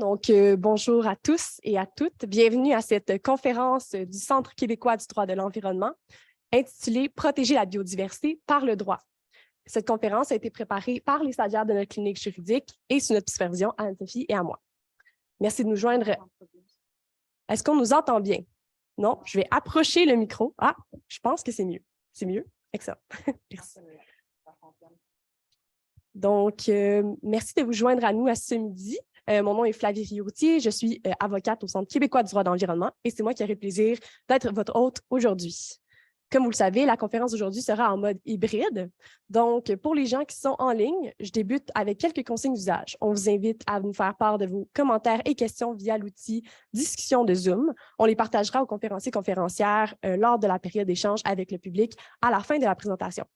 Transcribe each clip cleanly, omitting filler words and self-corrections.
Donc, bonjour à tous et à toutes. Bienvenue à cette conférence du Centre québécois du droit de l'environnement intitulée « Protéger la biodiversité par le droit ». Cette conférence a été préparée par les stagiaires de notre clinique juridique et sous notre supervision, Anne-Sophie et à moi. Merci de nous joindre. Est-ce qu'on nous entend bien? Non, je vais approcher le micro. Ah, je pense que c'est mieux. C'est mieux? Excellent. Merci. Donc, merci de vous joindre à nous à ce midi. Mon nom est Flavie Rioutier, je suis avocate au Centre québécois du droit de l'environnement et c'est moi qui aurai le plaisir d'être votre hôte aujourd'hui. Comme vous le savez, la conférence d'aujourd'hui sera en mode hybride. Donc, pour les gens qui sont en ligne, je débute avec quelques consignes d'usage. On vous invite à nous faire part de vos commentaires et questions via l'outil Discussion de Zoom. On les partagera aux conférenciers et conférencières lors de la période d'échange avec le public à la fin de la présentation.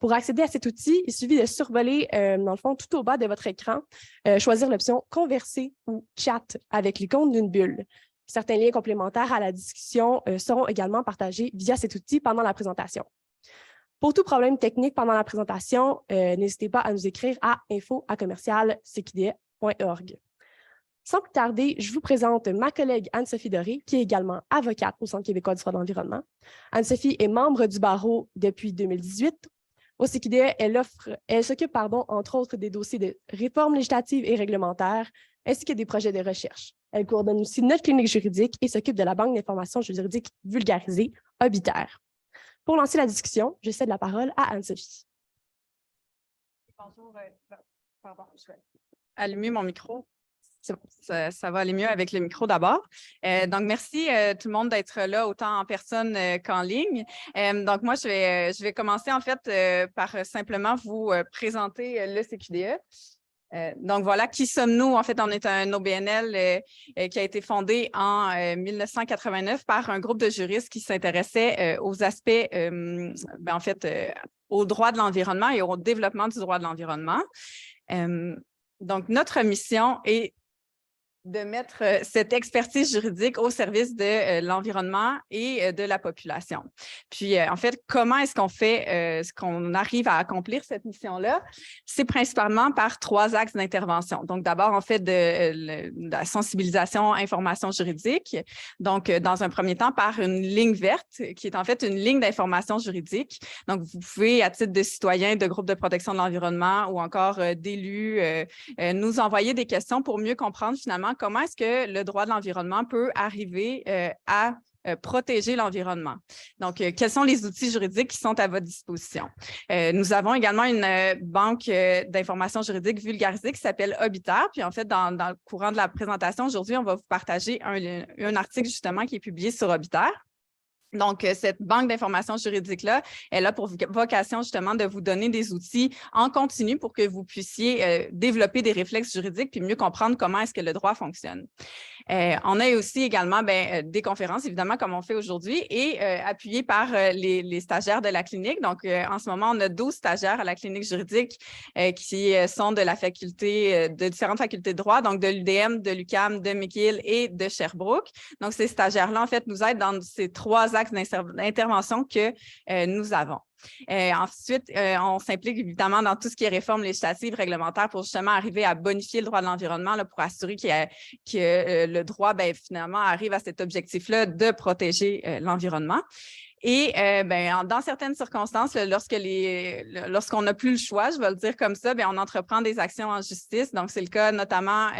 Pour accéder à cet outil, il suffit de survoler, dans le fond, tout au bas de votre écran, choisir l'option « Converser » ou « Chat » avec l'icône d'une bulle. Certains liens complémentaires à la discussion seront également partagés via cet outil pendant la présentation. Pour tout problème technique pendant la présentation, n'hésitez pas à nous écrire à info@cqdf.org. Sans plus tarder, je vous présente ma collègue Anne-Sophie Doré, qui est également avocate au Centre québécois du droit de l'environnement. Anne-Sophie est membre du barreau depuis 2018. Au CQDE, elle s'occupe, entre autres, des dossiers de réformes législatives et réglementaires, ainsi que des projets de recherche. Elle coordonne aussi notre clinique juridique et s'occupe de la banque d'informations juridiques vulgarisée, Obiter. Pour lancer la discussion, je cède la parole à Anne-Sophie. Bonjour. Pardon, je vais allumer mon micro. Ça va aller mieux avec le micro d'abord. Donc, merci tout le monde d'être là autant en personne qu'en ligne. Donc, moi, je vais commencer en fait par simplement vous présenter le CQDE. Donc, voilà, qui sommes-nous? En fait, on est un OBNL qui a été fondé en 1989 par un groupe de juristes qui s'intéressait aux aspects, au droit de l'environnement et au développement du droit de l'environnement. Donc, notre mission est de mettre cette expertise juridique au service de l'environnement et de la population. Puis, en fait, comment est-ce qu'on fait, ce qu'on arrive à accomplir cette mission-là? C'est principalement par 3 axes d'intervention. Donc, d'abord, on fait de la sensibilisation, information juridique. Donc, dans un premier temps, par une ligne verte, qui est en fait une ligne d'information juridique. Donc, vous pouvez, à titre de citoyen, de groupes de protection de l'environnement ou encore d'élus, nous envoyer des questions pour mieux comprendre finalement comment est-ce que le droit de l'environnement peut arriver à protéger l'environnement. Donc, quels sont les outils juridiques qui sont à votre disposition? Nous avons également une banque d'informations juridiques vulgarisée qui s'appelle Obiter. Puis, en fait, dans le courant de la présentation, aujourd'hui, on va vous partager un article justement qui est publié sur Obiter. Donc, cette banque d'informations juridiques-là, elle a pour vocation justement de vous donner des outils en continu pour que vous puissiez développer des réflexes juridiques puis mieux comprendre comment est-ce que le droit fonctionne. On a aussi également des conférences, évidemment, comme on fait aujourd'hui, et appuyées par les stagiaires de la clinique. Donc, en ce moment, on a 12 stagiaires à la clinique juridique qui sont de la faculté, de différentes facultés de droit, donc de l'UDM, de l'UQAM, de McGill et de Sherbrooke. Donc, ces stagiaires-là, en fait, nous aident dans ces 3 axes d'intervention que nous avons. Ensuite, on s'implique évidemment dans tout ce qui est réforme législative, réglementaire pour justement arriver à bonifier le droit de l'environnement pour assurer que le droit, finalement, arrive à cet objectif-là de protéger l'environnement. Et dans certaines circonstances, lorsqu'on n'a plus le choix, je vais le dire comme ça, on entreprend des actions en justice. Donc, c'est le cas notamment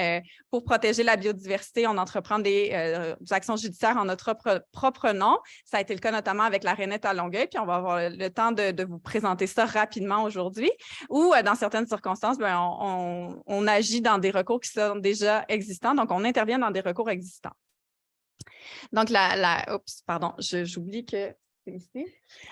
pour protéger la biodiversité, on entreprend des actions judiciaires en notre propre nom. Ça a été le cas notamment avec la Rainette à Longueuil, puis on va avoir le temps de vous présenter ça rapidement aujourd'hui. Ou dans certaines circonstances, on agit dans des recours qui sont déjà existants. Donc, on intervient dans des recours existants. Donc, j'oublie que ici.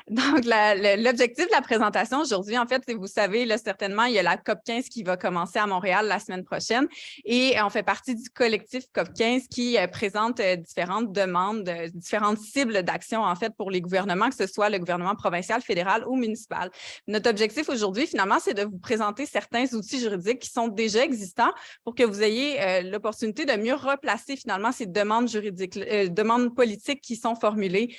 Donc, l'objectif de la présentation aujourd'hui, en fait, vous savez, là, certainement, il y a la COP 15 qui va commencer à Montréal la semaine prochaine et on fait partie du collectif COP 15 qui présente différentes demandes, différentes cibles d'action, en fait, pour les gouvernements, que ce soit le gouvernement provincial, fédéral ou municipal. Notre objectif aujourd'hui, finalement, c'est de vous présenter certains outils juridiques qui sont déjà existants pour que vous ayez l'opportunité de mieux replacer, finalement, ces demandes juridiques, demandes politiques qui sont formulées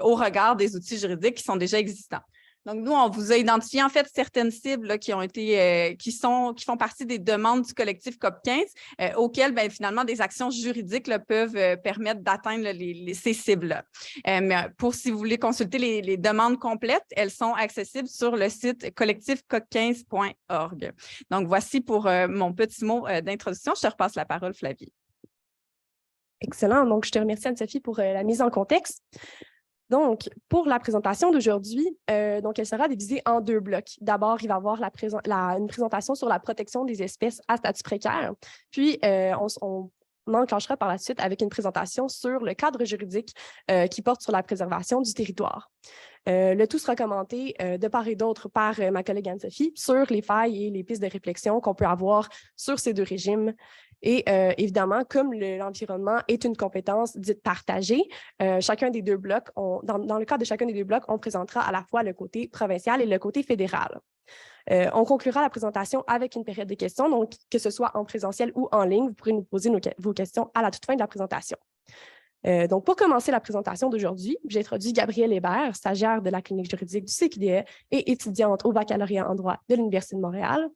au regard des outils juridiques qui sont déjà existants. Donc, nous, on vous a identifié en fait certaines cibles là, qui font partie des demandes du collectif COP15 auxquelles, finalement, des actions juridiques là, peuvent permettre d'atteindre ces cibles-là. Mais si vous voulez consulter les demandes complètes, elles sont accessibles sur le site collectifcop15.org. Donc, voici pour mon petit mot d'introduction. Je te repasse la parole, Flavie. Excellent. Donc, je te remercie, Anne-Sophie, pour la mise en contexte. Donc, pour la présentation d'aujourd'hui, donc elle sera divisée en 2 blocs. D'abord, il va y avoir une présentation sur la protection des espèces à statut précaire. Puis, on enclenchera par la suite avec une présentation sur le cadre juridique qui porte sur la préservation du territoire. Le tout sera commenté de part et d'autre par ma collègue Anne-Sophie sur les failles et les pistes de réflexion qu'on peut avoir sur ces 2 régimes. Et évidemment, comme l'environnement est une compétence dite partagée, chacun des 2 blocs, dans le cadre de chacun des 2 blocs, on présentera à la fois le côté provincial et le côté fédéral. On conclura la présentation avec une période de questions, donc que ce soit en présentiel ou en ligne, vous pourrez nous poser vos questions à la toute fin de la présentation. Donc, pour commencer la présentation d'aujourd'hui, j'ai introduit Gabrielle Hébert, stagiaire de la clinique juridique du CQDE et étudiante au baccalauréat en droit de l'Université de Montréal.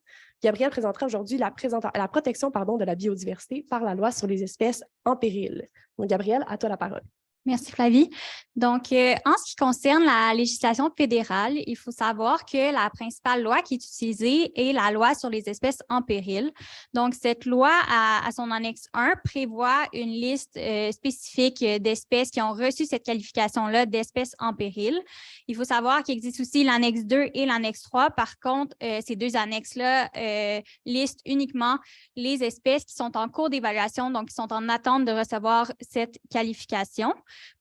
Gabrielle présentera aujourd'hui la protection de la biodiversité par la loi sur les espèces en péril. Donc, Gabrielle, à toi la parole. Merci, Flavie. Donc, en ce qui concerne la législation fédérale, il faut savoir que la principale loi qui est utilisée est la loi sur les espèces en péril. Donc, cette loi, à son annexe 1, prévoit une liste spécifique d'espèces qui ont reçu cette qualification-là d'espèces en péril. Il faut savoir qu'il existe aussi l'annexe 2 et l'annexe 3. Par contre, ces 2 annexes-là listent uniquement les espèces qui sont en cours d'évaluation, donc qui sont en attente de recevoir cette qualification.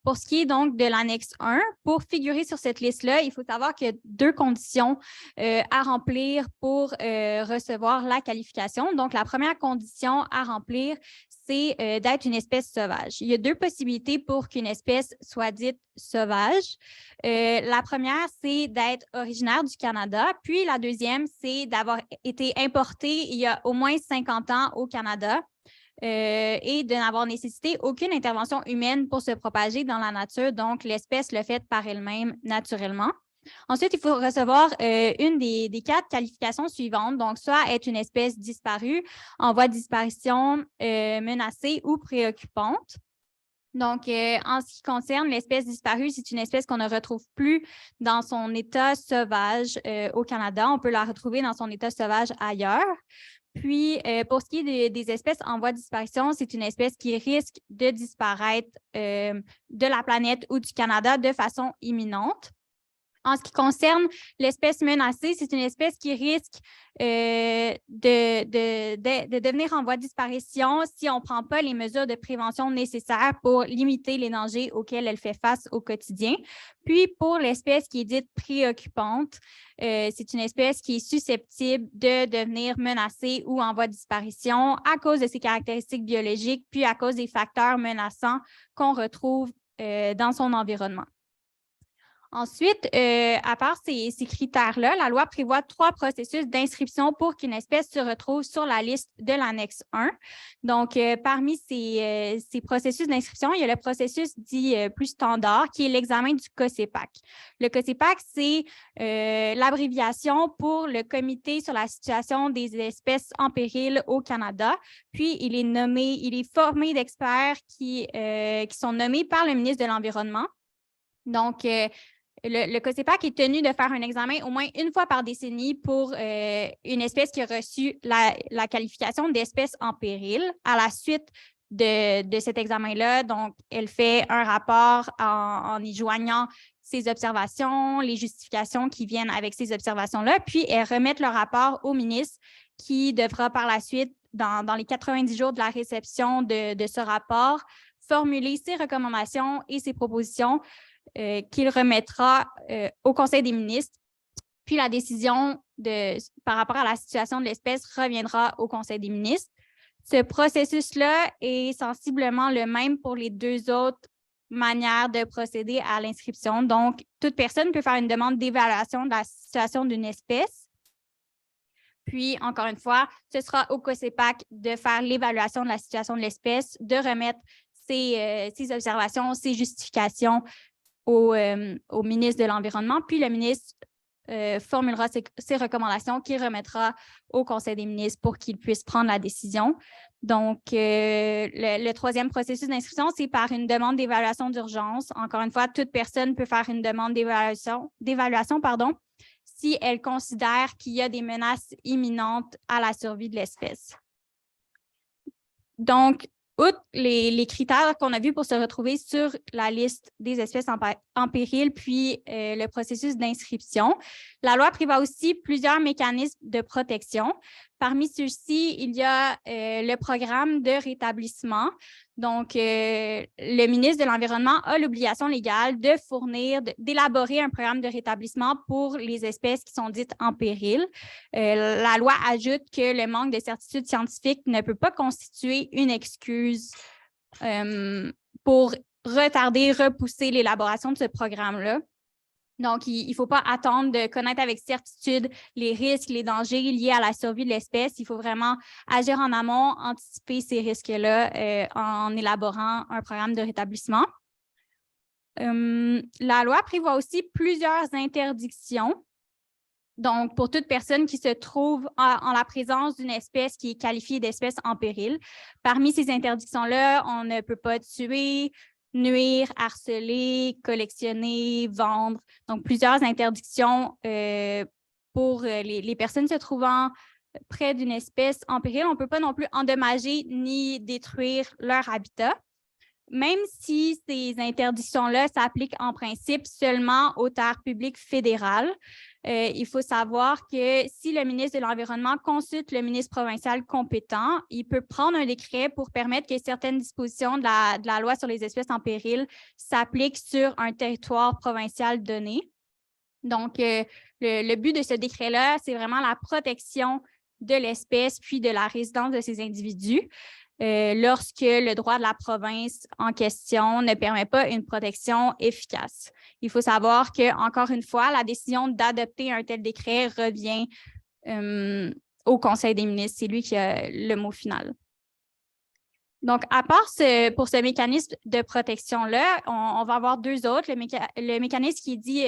Pour ce qui est donc de l'annexe 1, pour figurer sur cette liste-là, il faut savoir qu'il y a 2 conditions à remplir pour recevoir la qualification. Donc, la première condition à remplir, c'est d'être une espèce sauvage. Il y a 2 possibilités pour qu'une espèce soit dite sauvage. La première, c'est d'être originaire du Canada. Puis, la deuxième, c'est d'avoir été importée il y a au moins 50 ans au Canada. Et de n'avoir nécessité aucune intervention humaine pour se propager dans la nature. Donc, l'espèce le fait par elle-même naturellement. Ensuite, il faut recevoir une des 4 qualifications suivantes. Donc, soit être une espèce disparue, en voie de disparition, menacée ou préoccupante. Donc, en ce qui concerne l'espèce disparue, c'est une espèce qu'on ne retrouve plus dans son état sauvage au Canada. On peut la retrouver dans son état sauvage ailleurs. Puis, pour ce qui est des espèces en voie de disparition, c'est une espèce qui risque de disparaître de la planète ou du Canada de façon imminente. En ce qui concerne l'espèce menacée, c'est une espèce qui risque de devenir en voie de disparition si on ne prend pas les mesures de prévention nécessaires pour limiter les dangers auxquels elle fait face au quotidien. Puis, pour l'espèce qui est dite préoccupante, c'est une espèce qui est susceptible de devenir menacée ou en voie de disparition à cause de ses caractéristiques biologiques, puis à cause des facteurs menaçants qu'on retrouve dans son environnement. Ensuite, à part ces critères-là, la loi prévoit 3 processus d'inscription pour qu'une espèce se retrouve sur la liste de l'annexe 1. Donc, parmi ces processus d'inscription, il y a le processus dit plus standard, qui est l'examen du COSEPAC. Le COSEPAC, c'est l'abréviation pour le Comité sur la situation des espèces en péril au Canada. Puis, il est formé d'experts qui sont nommés par le ministre de l'Environnement. Donc, le COSEPAC est tenu de faire un examen au moins une fois par décennie pour une espèce qui a reçu la qualification d'espèce en péril. À la suite de cet examen-là, donc, elle fait un rapport en y joignant ses observations, les justifications qui viennent avec ces observations-là, puis elle remet le rapport au ministre qui devra par la suite, dans les 90 jours de la réception de ce rapport, formuler ses recommandations et ses propositions qu'il remettra au Conseil des ministres. Puis la décision par rapport à la situation de l'espèce reviendra au Conseil des ministres. Ce processus-là est sensiblement le même pour les 2 autres manières de procéder à l'inscription. Donc, toute personne peut faire une demande d'évaluation de la situation d'une espèce. Puis, encore une fois, ce sera au COSEPAC de faire l'évaluation de la situation de l'espèce, de remettre ses observations, ses justifications au ministre de l'Environnement, puis le ministre formulera ses recommandations qu'il remettra au Conseil des ministres pour qu'il puisse prendre la décision. Donc, le troisième processus d'inscription, c'est par une demande d'évaluation d'urgence. Encore une fois, toute personne peut faire une demande d'évaluation, si elle considère qu'il y a des menaces imminentes à la survie de l'espèce. Donc, outre les critères qu'on a vus pour se retrouver sur la liste des espèces en péril, puis le processus d'inscription, la loi prévoit aussi plusieurs mécanismes de protection. Parmi ceux-ci, il y a le programme de rétablissement. Donc, le ministre de l'Environnement a l'obligation légale de d'élaborer un programme de rétablissement pour les espèces qui sont dites en péril. La loi ajoute que le manque de certitude scientifique ne peut pas constituer une excuse pour repousser l'élaboration de ce programme-là. Donc, il ne faut pas attendre de connaître avec certitude les risques, les dangers liés à la survie de l'espèce. Il faut vraiment agir en amont, anticiper ces risques-là en élaborant un programme de rétablissement. La loi prévoit aussi plusieurs interdictions. Donc, pour toute personne qui se trouve en la présence d'une espèce qui est qualifiée d'espèce en péril. Parmi ces interdictions-là, on ne peut pas tuer, nuire, harceler, collectionner, vendre. Donc, plusieurs interdictions pour les personnes se trouvant près d'une espèce en péril. On ne peut pas non plus endommager ni détruire leur habitat. Même si ces interdictions-là s'appliquent en principe seulement aux terres publiques fédérales, il faut savoir que si le ministre de l'Environnement consulte le ministre provincial compétent, il peut prendre un décret pour permettre que certaines dispositions de la loi sur les espèces en péril s'appliquent sur un territoire provincial donné. Donc, le but de ce décret-là, c'est vraiment la protection de l'espèce puis de la résidence de ces individus. Lorsque le droit de la province en question ne permet pas une protection efficace. Il faut savoir que, encore une fois, la décision d'adopter un tel décret revient au Conseil des ministres. C'est lui qui a le mot final. Donc, à part pour ce mécanisme de protection-là, on va avoir deux autres. Le mécanisme qui dit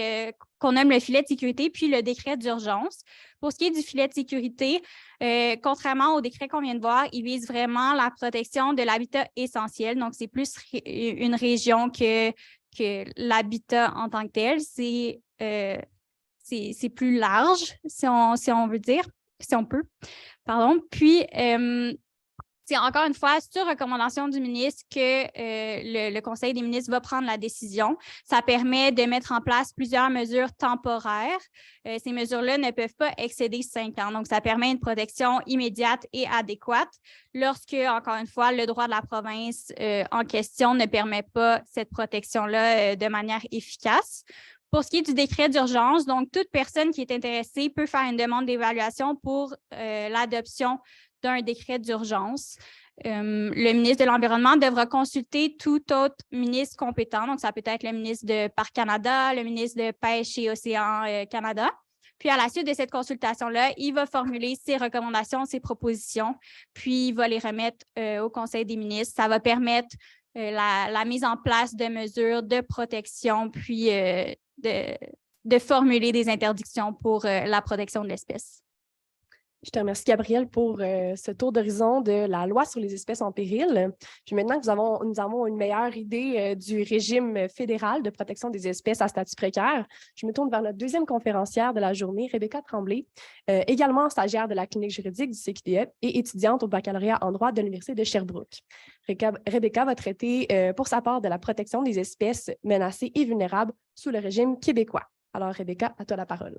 qu'on nomme le filet de sécurité, puis le décret d'urgence. Pour ce qui est du filet de sécurité, contrairement au décret qu'on vient de voir, il vise vraiment la protection de l'habitat essentiel. Donc, c'est plus une région que l'habitat en tant que tel. C'est plus large, si on veut dire, si on peut. Pardon. Puis, c'est encore une fois sur recommandation du ministre que le Conseil des ministres va prendre la décision. Ça permet de mettre en place plusieurs mesures temporaires. Ces mesures-là ne peuvent pas excéder 5 ans. Donc, ça permet une protection immédiate et adéquate lorsque, encore une fois, le droit de la province en question ne permet pas cette protection-là de manière efficace. Pour ce qui est du décret d'urgence, donc toute personne qui est intéressée peut faire une demande d'évaluation pour l'adoption d'un décret d'urgence. Le ministre de l'Environnement devra consulter tout autre ministre compétent. Donc, ça peut être le ministre de Parcs Canada, le ministre de Pêche et Océans Canada. Puis, à la suite de cette consultation-là, il va formuler ses recommandations, ses propositions, puis il va les remettre au Conseil des ministres. Ça va permettre la mise en place de mesures de protection, puis de formuler des interdictions pour la protection de l'espèce. Je te remercie, Gabrielle, pour ce tour d'horizon de la loi sur les espèces en péril. Puis maintenant que nous avons une meilleure idée du régime fédéral de protection des espèces à statut précaire, je me tourne vers notre deuxième conférencière de la journée, Rebecca Tremblay, également stagiaire de la clinique juridique du CQDE et étudiante au baccalauréat en droit de l'Université de Sherbrooke. Rebecca va traiter pour sa part de la protection des espèces menacées et vulnérables sous le régime québécois. Alors, Rebecca, à toi la parole.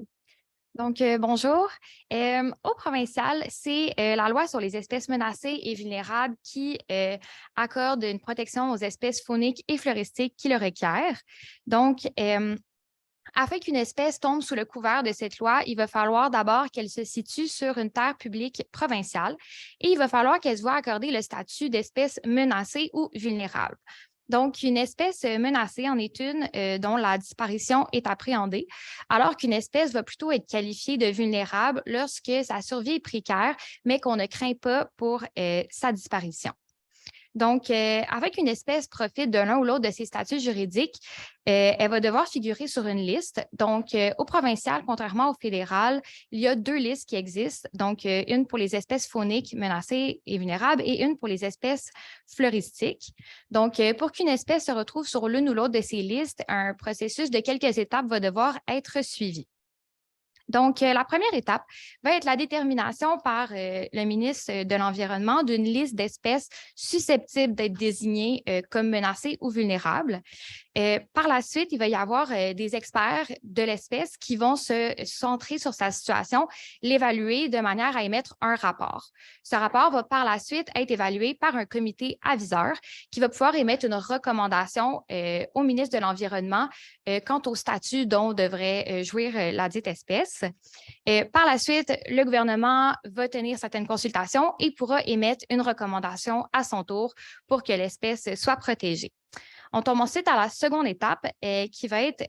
Donc, bonjour. Au provincial, c'est la loi sur les espèces menacées et vulnérables qui accorde une protection aux espèces fauniques et floristiques qui le requièrent. Donc, afin qu'une espèce tombe sous le couvert de cette loi, il va falloir d'abord qu'elle se situe sur une terre publique provinciale et il va falloir qu'elle se voie accorder le statut d'espèce menacée ou vulnérable. Donc, une espèce menacée en est une dont la disparition est appréhendée, alors qu'une espèce va plutôt être qualifiée de vulnérable lorsque sa survie est précaire, mais qu'on ne craint pas pour sa disparition. Donc, avec une espèce profite de l'un ou l'autre de ses statuts juridiques, elle va devoir figurer sur une liste. Donc, au provincial, contrairement au fédéral, il y a 2 listes qui existent. Donc, une pour les espèces fauniques menacées et vulnérables et une pour les espèces floristiques. Donc, pour qu'une espèce se retrouve sur l'une ou l'autre de ces listes, un processus de quelques étapes va devoir être suivi. Donc, la première étape va être la détermination par le ministre de l'Environnement d'une liste d'espèces susceptibles d'être désignées comme menacées ou vulnérables. Par la suite, il va y avoir des experts de l'espèce qui vont se centrer sur sa situation, l'évaluer de manière à émettre un rapport. Ce rapport va par la suite être évalué par un comité aviseur qui va pouvoir émettre une recommandation au ministre de l'Environnement quant au statut dont devrait jouir la dite espèce. Par la suite, le gouvernement va tenir certaines consultations et pourra émettre une recommandation à son tour pour que l'espèce soit protégée. On tombe ensuite à la seconde étape qui va être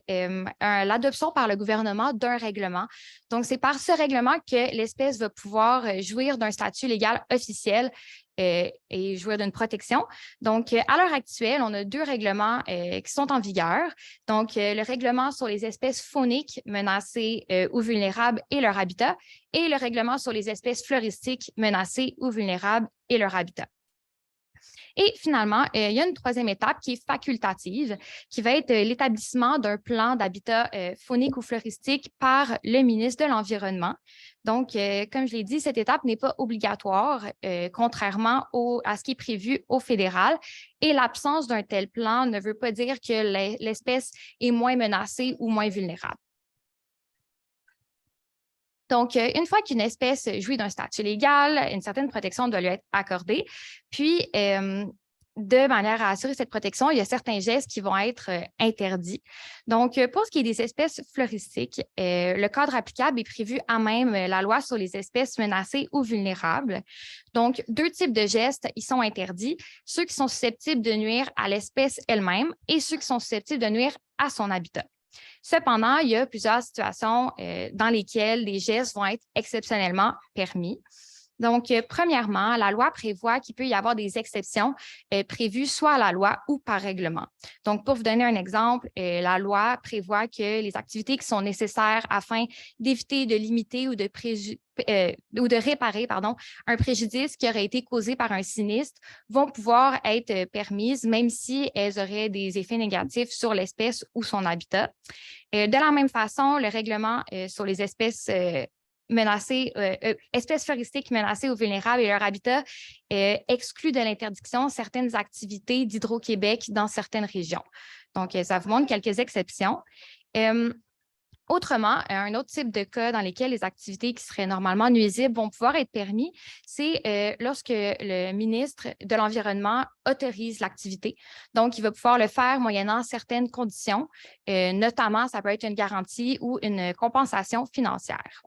l'adoption par le gouvernement d'un règlement. Donc, c'est par ce règlement que l'espèce va pouvoir jouir d'un statut légal officiel et jouir d'une protection. Donc, à l'heure actuelle, on a 2 règlements qui sont en vigueur. Donc, le règlement sur les espèces fauniques menacées ou vulnérables et leur habitat et le règlement sur les espèces floristiques menacées ou vulnérables et leur habitat. Et finalement, il y a une troisième étape qui est facultative, qui va être l'établissement d'un plan d'habitat faunique ou floristique par le ministre de l'Environnement. Donc, comme je l'ai dit, cette étape n'est pas obligatoire, contrairement à ce qui est prévu au fédéral. Et l'absence d'un tel plan ne veut pas dire que l'espèce est moins menacée ou moins vulnérable. Donc, une fois qu'une espèce jouit d'un statut légal, une certaine protection doit lui être accordée. Puis, de manière à assurer cette protection, il y a certains gestes qui vont être interdits. Donc, pour ce qui est des espèces floristiques, le cadre applicable est prévu à même la loi sur les espèces menacées ou vulnérables. Donc, 2 types de gestes, ils sont interdits, ceux qui sont susceptibles de nuire à l'espèce elle-même et ceux qui sont susceptibles de nuire à son habitat. Cependant, il y a plusieurs situations dans lesquelles les gestes vont être exceptionnellement permis. Donc, premièrement, la loi prévoit qu'il peut y avoir des exceptions prévues soit à la loi ou par règlement. Donc, pour vous donner un exemple, la loi prévoit que les activités qui sont nécessaires afin d'éviter, de limiter ou de réparer un préjudice qui aurait été causé par un sinistre vont pouvoir être permises, même si elles auraient des effets négatifs sur l'espèce ou son habitat. De la même façon, le règlement sur les espèces menacées, espèces floristiques menacées ou vulnérables et leur habitat exclut de l'interdiction certaines activités d'Hydro-Québec dans certaines régions. Donc, ça vous montre quelques exceptions. Autrement, un autre type de cas dans lesquels les activités qui seraient normalement nuisibles vont pouvoir être permis, c'est lorsque le ministre de l'Environnement autorise l'activité. Donc, il va pouvoir le faire moyennant certaines conditions, notamment, ça peut être une garantie ou une compensation financière.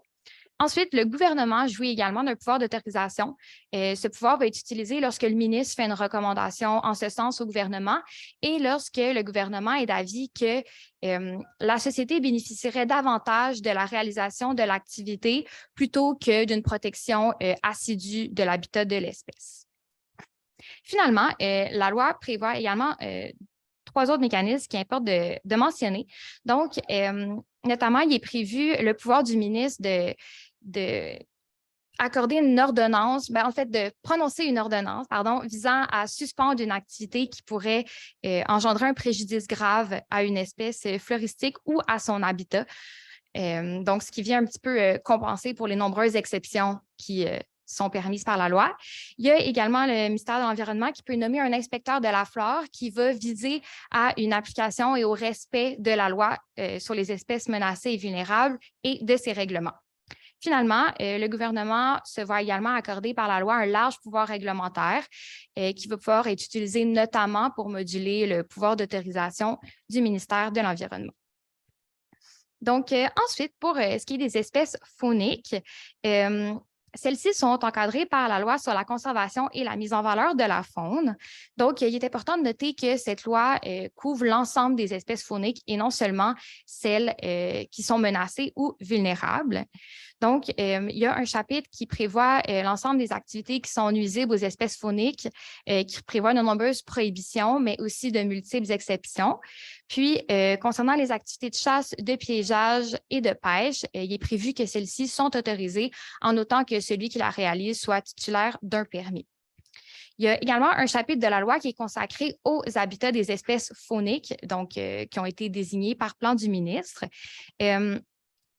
Ensuite, le gouvernement jouit également d'un pouvoir d'autorisation. Ce pouvoir va être utilisé lorsque le ministre fait une recommandation en ce sens au gouvernement et lorsque le gouvernement est d'avis que la société bénéficierait davantage de la réalisation de l'activité plutôt que d'une protection assidue de l'habitat de l'espèce. Finalement, la loi prévoit également 3 autres mécanismes qui importe de mentionner. Donc, notamment, il est prévu le pouvoir du ministre de accorder une ordonnance, de prononcer une ordonnance, visant à suspendre une activité qui pourrait engendrer un préjudice grave à une espèce floristique ou à son habitat. Donc, ce qui vient un petit peu compenser pour les nombreuses exceptions qui sont permises par la loi. Il y a également le ministère de l'Environnement qui peut nommer un inspecteur de la flore qui va viser à une application et au respect de la loi sur les espèces menacées et vulnérables et de ses règlements. Finalement, le gouvernement se voit également accorder par la loi un large pouvoir réglementaire qui va pouvoir être utilisé notamment pour moduler le pouvoir d'autorisation du ministère de l'Environnement. Donc, ensuite, pour ce qui est des espèces fauniques, celles-ci sont encadrées par la loi sur la conservation et la mise en valeur de la faune. Donc, il est important de noter que cette loi couvre l'ensemble des espèces fauniques et non seulement celles qui sont menacées ou vulnérables. Donc, il y a un chapitre qui prévoit l'ensemble des activités qui sont nuisibles aux espèces fauniques, qui prévoit de nombreuses prohibitions, mais aussi de multiples exceptions. Puis, concernant les activités de chasse, de piégeage et de pêche, il est prévu que celles-ci sont autorisées en autant que celui qui la réalise soit titulaire d'un permis. Il y a également un chapitre de la loi qui est consacré aux habitats des espèces fauniques, donc qui ont été désignés par plan du ministre.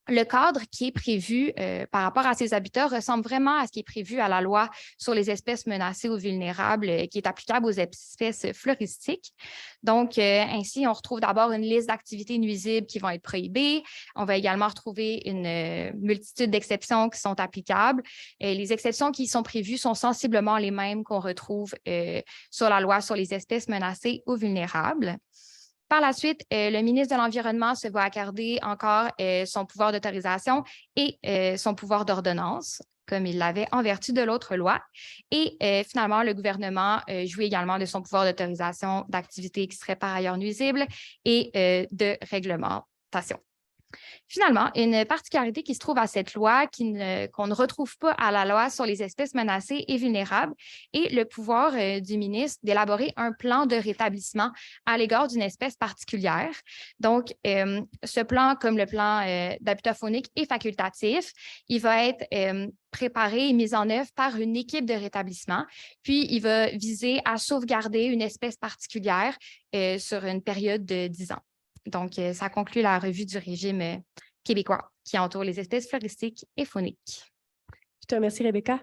Le cadre qui est prévu par rapport à ces habitats ressemble vraiment à ce qui est prévu à la loi sur les espèces menacées ou vulnérables qui est applicable aux espèces floristiques. Donc, ainsi, on retrouve d'abord une liste d'activités nuisibles qui vont être prohibées. On va également retrouver une multitude d'exceptions qui sont applicables. Les exceptions qui sont prévues sont sensiblement les mêmes qu'on retrouve sur la loi sur les espèces menacées ou vulnérables. Par la suite, le ministre de l'Environnement se voit accorder encore son pouvoir d'autorisation et son pouvoir d'ordonnance, comme il l'avait en vertu de l'autre loi. Et finalement, le gouvernement jouit également de son pouvoir d'autorisation d'activités qui seraient par ailleurs nuisibles et de réglementation. Finalement, une particularité qui se trouve à cette loi, qu'on ne retrouve pas à la loi sur les espèces menacées et vulnérables, est le pouvoir du ministre d'élaborer un plan de rétablissement à l'égard d'une espèce particulière. Donc, ce plan, comme le plan d'habitat faunique, est facultatif. Il va être préparé et mis en œuvre par une équipe de rétablissement. Puis, il va viser à sauvegarder une espèce particulière sur une période de 10 ans. Donc, ça conclut la revue du régime québécois qui entoure les espèces floristiques et fauniques. Je te remercie, Rebecca.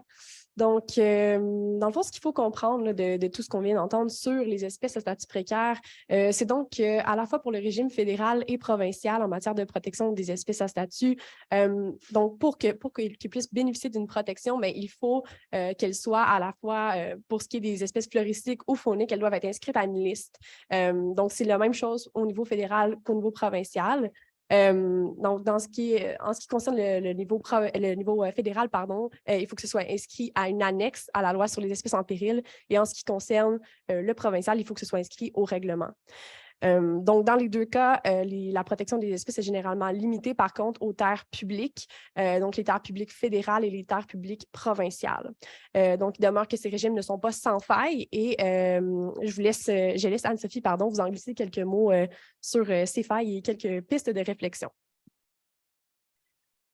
Donc, dans le fond, ce qu'il faut comprendre là, de tout ce qu'on vient d'entendre sur les espèces à statut précaire, c'est donc à la fois pour le régime fédéral et provincial en matière de protection des espèces à statut. Donc, pour qu'ils puissent bénéficier d'une protection, mais il faut qu'elles soient à la fois, pour ce qui est des espèces floristiques ou fauniques, elles doivent être inscrites à une liste. Donc, c'est la même chose au niveau fédéral qu'au niveau provincial. Donc, en ce qui concerne le niveau fédéral, il faut que ce soit inscrit à une annexe à la loi sur les espèces en péril. Et en ce qui concerne le provincial, il faut que ce soit inscrit au règlement. Donc, dans les deux cas, la protection des espèces est généralement limitée, par contre, aux terres publiques, donc les terres publiques fédérales et les terres publiques provinciales. Donc, il demeure que ces régimes ne sont pas sans faille et je laisse Anne-Sophie, vous en glisser quelques mots sur ces failles et quelques pistes de réflexion.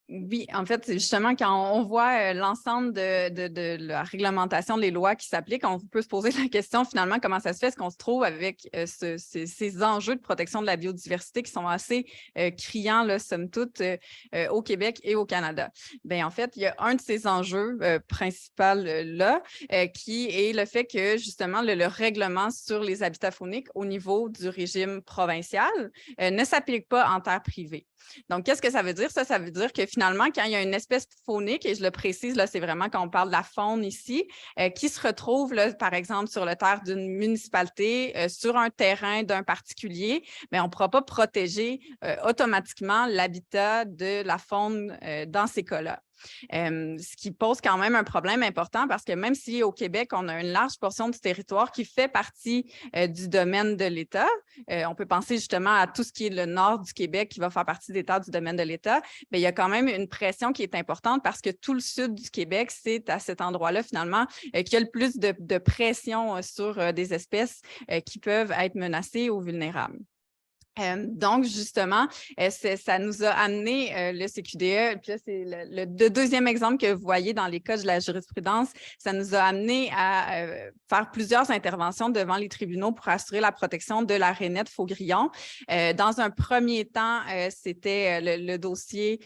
Oui, en fait, justement, quand on voit l'ensemble de la réglementation, les lois qui s'appliquent, on peut se poser la question, finalement, comment ça se fait? Est-ce qu'on se trouve avec ces enjeux de protection de la biodiversité qui sont assez criants, là, somme toute, au Québec et au Canada? Bien, en fait, il y a un de ces enjeux principaux là, qui est le fait que, justement, le règlement sur les habitats fauniques au niveau du régime provincial ne s'applique pas en terre privée. Donc, qu'est-ce que ça veut dire? Ça veut dire que finalement, quand il y a une espèce faunique, et je le précise, là, c'est vraiment quand on parle de la faune ici, qui se retrouve, là, par exemple, sur le terre d'une municipalité, sur un terrain d'un particulier, mais on ne pourra pas protéger automatiquement l'habitat de la faune dans ces cas-là. Ce qui pose quand même un problème important parce que même si au Québec, on a une large portion du territoire qui fait partie du domaine de l'État, on peut penser justement à tout ce qui est le nord du Québec qui va faire partie des terres du domaine de l'État, mais il y a quand même une pression qui est importante parce que tout le sud du Québec, c'est à cet endroit-là finalement qu'il y a le plus de pression sur des espèces qui peuvent être menacées ou vulnérables. Donc, justement, ça nous a amené le CQDE, puis là, c'est le deuxième exemple que vous voyez dans les cas de la jurisprudence, ça nous a amené à faire plusieurs interventions devant les tribunaux pour assurer la protection de la rainette faugrillon. Dans un premier temps, c'était le dossier...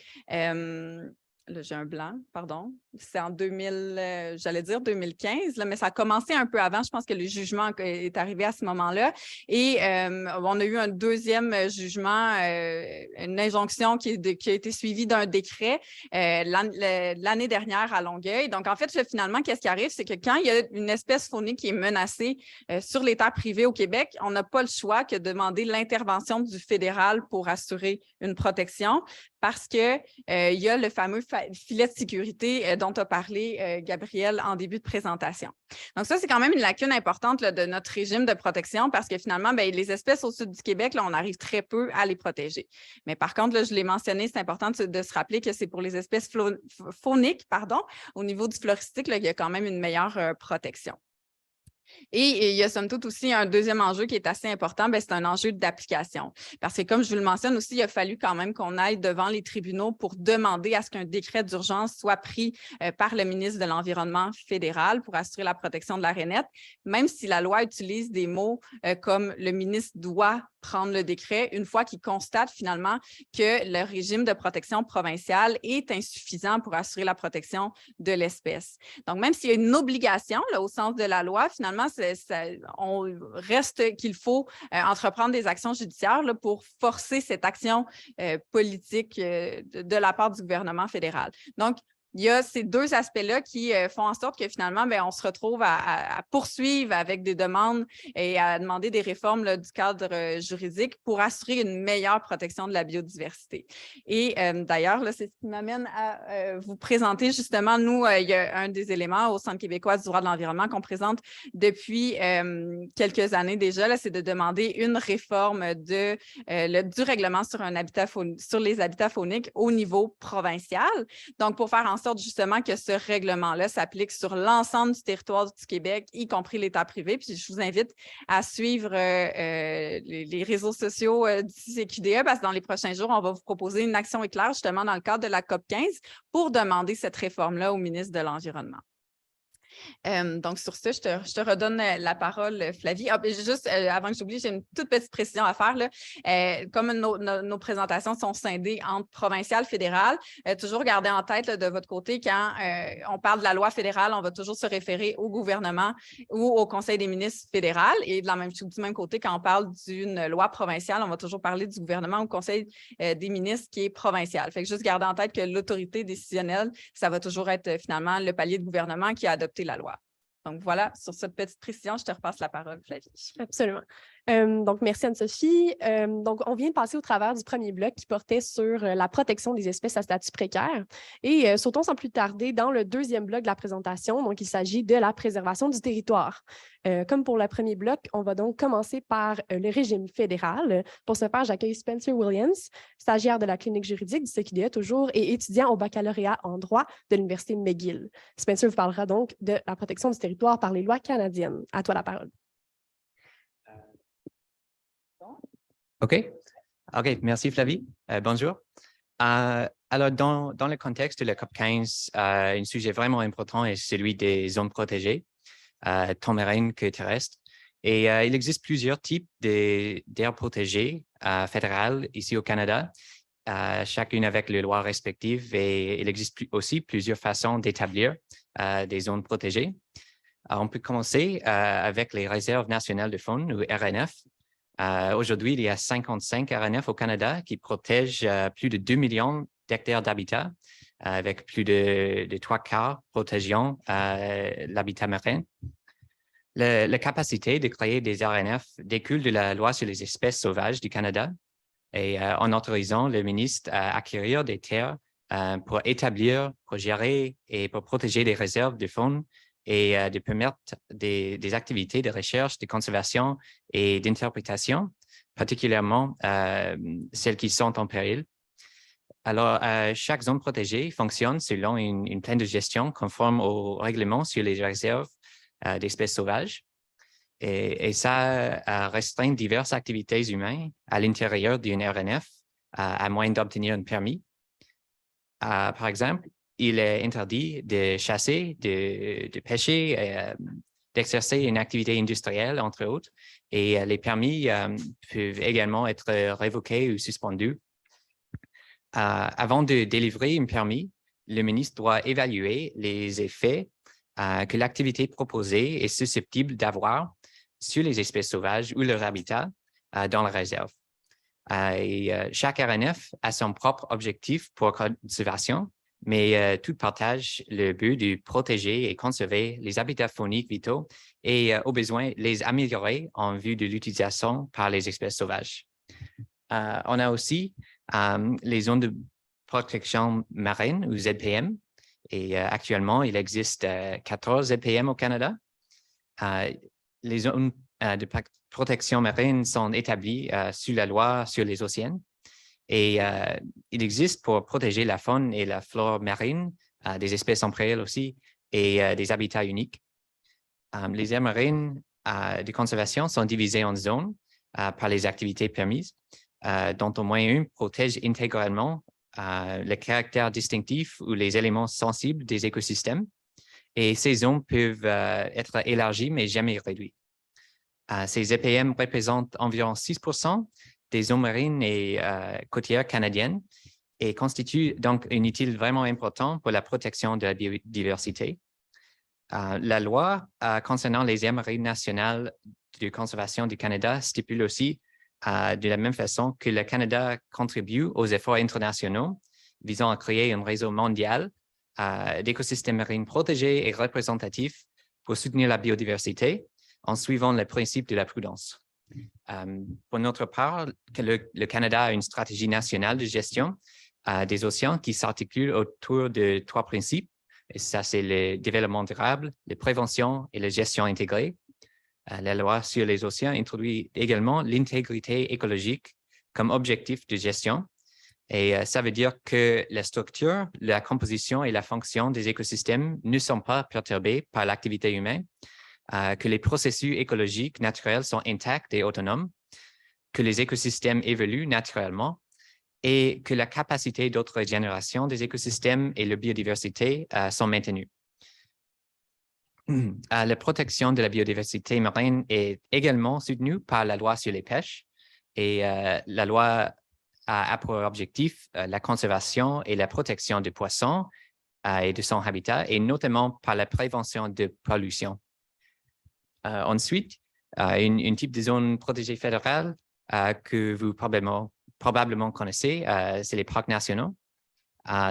Là, j'ai un blanc, pardon. C'est en 2015, là, mais ça a commencé un peu avant. Je pense que le jugement est arrivé à ce moment-là. Et on a eu un deuxième jugement, une injonction qui a été suivie d'un décret l'année dernière à Longueuil. Donc, en fait, finalement, qu'est-ce qui arrive? C'est que quand il y a une espèce faunique qui est menacée sur les terres privées au Québec, on n'a pas le choix que de demander l'intervention du fédéral pour assurer une protection parce qu'il y a le fameux filet de sécurité dont a parlé Gabrielle en début de présentation. Donc ça, c'est quand même une lacune importante là, de notre régime de protection parce que finalement, bien, les espèces au sud du Québec, là, on arrive très peu à les protéger. Mais par contre, là, je l'ai mentionné, c'est important de se rappeler que c'est pour les espèces fauniques, au niveau du floristique, là, il y a quand même une meilleure protection. Et il y a somme toute aussi un deuxième enjeu qui est assez important, c'est un enjeu d'application. Parce que comme je vous le mentionne aussi, il a fallu quand même qu'on aille devant les tribunaux pour demander à ce qu'un décret d'urgence soit pris par le ministre de l'Environnement fédéral pour assurer la protection de la rainette, même si la loi utilise des mots comme le ministre doit prendre le décret une fois qu'il constate finalement que le régime de protection provinciale est insuffisant pour assurer la protection de l'espèce. Donc, même s'il y a une obligation là, au sens de la loi, finalement, on reste qu'il faut entreprendre des actions judiciaires là, pour forcer cette action politique de la part du gouvernement fédéral. Donc, il y a ces deux aspects-là qui font en sorte que finalement, bien, on se retrouve à poursuivre avec des demandes et à demander des réformes là, du cadre juridique pour assurer une meilleure protection de la biodiversité. Et d'ailleurs, c'est ce qui m'amène à vous présenter justement, nous, il y a un des éléments au Centre québécois du droit de l'environnement qu'on présente depuis quelques années déjà, c'est de demander une réforme du règlement sur les habitats fauniques au niveau provincial. Donc, pour faire en sorte justement que ce règlement-là s'applique sur l'ensemble du territoire du Québec, y compris l'État privé. Puis je vous invite à suivre les réseaux sociaux du CQDE parce que dans les prochains jours, on va vous proposer une action éclair justement dans le cadre de la COP 15 pour demander cette réforme-là au ministre de l'Environnement. Donc, sur ce, je te redonne la parole, Flavie. Juste avant que j'oublie, j'ai une toute petite précision à faire. Là. Comme nos présentations sont scindées entre provincial et fédéral, toujours garder en tête là, de votre côté, quand on parle de la loi fédérale, on va toujours se référer au gouvernement ou au Conseil des ministres fédéral. Et du même côté, quand on parle d'une loi provinciale, on va toujours parler du gouvernement ou au Conseil des ministres qui est provincial. Fait que juste garder en tête que l'autorité décisionnelle, ça va toujours être finalement le palier de gouvernement qui a adopté la loi. Donc voilà, sur cette petite précision, je te repasse la parole, Flavie. Absolument. Donc, merci Anne-Sophie. Donc, on vient de passer au travers du premier bloc qui portait sur la protection des espèces à statut précaire. Et sautons sans plus tarder dans le deuxième bloc de la présentation. Donc, il s'agit de la préservation du territoire. Comme pour le premier bloc, on va donc commencer par le régime fédéral. Pour ce faire, j'accueille Spencer Williams, stagiaire de la clinique juridique du CQDE toujours et étudiant au baccalauréat en droit de l'Université McGill. Spencer vous parlera donc de la protection du territoire par les lois canadiennes. À toi la parole. OK, merci Flavie. Bonjour. Alors, dans le contexte de la COP 15, un sujet vraiment important est celui des zones protégées, tant marines que terrestres. Et il existe plusieurs types d'aires protégées fédérales ici au Canada, chacune avec les lois respectives. Et il existe aussi plusieurs façons d'établir des zones protégées. Alors, on peut commencer avec les réserves nationales de faune, ou RNF. Aujourd'hui, il y a 55 RNF au Canada qui protègent plus de 2 millions d'hectares d'habitat, avec plus de 3/4 protégeant l'habitat marin. La capacité de créer des RNF découle de la loi sur les espèces sauvages du Canada et en autorisant le ministre à acquérir des terres pour établir, pour gérer et pour protéger des réserves de faune et de permettre des activités de recherche, de conservation et d'interprétation, particulièrement celles qui sont en péril. Alors, chaque zone protégée fonctionne selon une plaine de gestion conforme au règlement sur les réserves d'espèces sauvages. Et ça restreint diverses activités humaines à l'intérieur d'une RNF à moins d'obtenir un permis. Par exemple, il est interdit de chasser, de pêcher, d'exercer une activité industrielle, entre autres, et les permis peuvent également être révoqués ou suspendus. Avant de délivrer un permis, le ministre doit évaluer les effets que l'activité proposée est susceptible d'avoir sur les espèces sauvages ou leur habitat dans la réserve. Chaque RNF a son propre objectif pour conservation, mais tout partage le but de protéger et conserver les habitats fauniques vitaux et, au besoin, les améliorer en vue de l'utilisation par les espèces sauvages. On a aussi les zones de protection marine, ou ZPM, Et actuellement, il existe 14 EPM au Canada. Les zones de protection marine sont établies sous la loi sur les océans. Et il existe pour protéger la faune et la flore marine, des espèces en péril aussi, et des habitats uniques. Les aires marines de conservation sont divisées en zones par les activités permises, dont au moins une protège intégralement le caractère distinctif ou les éléments sensibles des écosystèmes. Et ces zones peuvent être élargies, mais jamais réduites. Ces EPM représentent environ 6% des zones marines et côtières canadiennes et constituent donc un outil vraiment important pour la protection de la biodiversité. La loi concernant les aires marines nationales de conservation du Canada stipule aussi de la même façon que le Canada contribue aux efforts internationaux visant à créer un réseau mondial d'écosystèmes marins protégés et représentatifs pour soutenir la biodiversité en suivant le principe de la prudence. Pour notre part, le Canada a une stratégie nationale de gestion des océans qui s'articule autour de 3 principes. Et ça, c'est le développement durable, la prévention et la gestion intégrée. La loi sur les océans introduit également l'intégrité écologique comme objectif de gestion. Et ça veut dire que la structure, la composition et la fonction des écosystèmes ne sont pas perturbés par l'activité humaine, que les processus écologiques naturels sont intacts et autonomes, que les écosystèmes évoluent naturellement et que la capacité d'autorégénération des écosystèmes et la biodiversité sont maintenues. La protection de la biodiversité marine est également soutenue par la loi sur les pêches et la loi a pour objectif la conservation et la protection des poissons et de son habitat et notamment par la prévention de pollution. Ensuite, une type de zone protégée fédérale que vous probablement connaissez, c'est les parcs nationaux.